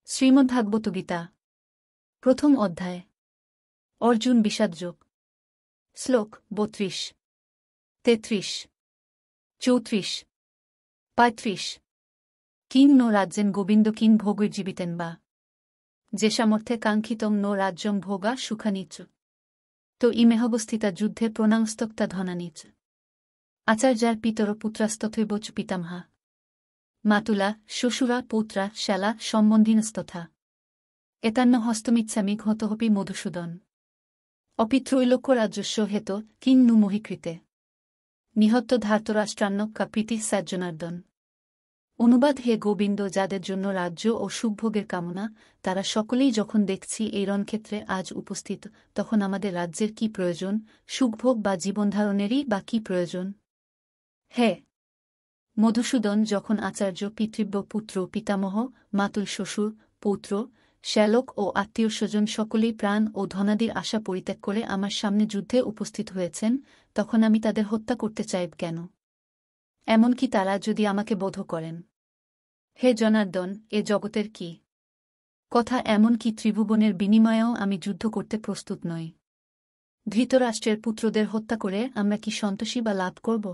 শ্রীমদ্ভাগবত গীতা প্রথম অধ্যায় অর্জুন বিষাদযোগ শ্লোক ৩২, ৩৩, ৩৪, ৩৫ কিং নো রাজ্যেন গোবিন্দ কিং ভোগৈর্জীবিতেন বা যে সামর্থ্যে কাঙ্ক্ষিতং নো রাজ্যং ভোগা সুখানিচ তো ইমেহবস্থিতা যুদ্ধে প্রণাংস্তক্তা ধনানিচ আচার্যার পিতর পুত্রাস্তথৈব চ পিতামহা মাতুলা শ্বশুরা পৌত্রা শ্যালা সম্বন্ধিনস্তথা এতান্ন হস্তমিচ্ছামি ঘতহপি মধুসূদন অপিত্রৈলোক্যরাজ্যস্য হেত কিং নু মহীকৃতে নিহত্ত ধার্তরাষ্ট্রান্ন কাপ্রীতি স্যাজ্জনার্দন অনুবাদ হে গোবিন্দ যাদের জন্য রাজ্য ও সুখভোগের কামনা তারা সকলেই যখন দেখছি এই রণক্ষেত্রে আজ উপস্থিত তখন আমাদের রাজ্যের কি প্রয়োজন সুখভোগ বা জীবনধারণেরই বা কি প্রয়োজন হে মধুসূদন যখন আচার্য পিতৃব্য পুত্র পিতামহ মাতুল শ্বশুর পৌত্র শ্যালক ও আত্মীয় স্বজন সকলেই প্রাণ ও ধনাদির আশা পরিত্যাগ করে আমার সামনে যুদ্ধে উপস্থিত হয়েছেন তখন আমি তাদের হত্যা করতে চাইব কেন এমনকি তারা যদি আমাকে বোধ করেন হে জনার্দন এ জগতের কি কথা এমন কি ত্রিভুবনের বিনিময়েও আমি যুদ্ধ করতে প্রস্তুত নই ধৃতরাষ্ট্রের পুত্রদের হত্যা করে আমরা কি সন্তোষী বা লাভ করব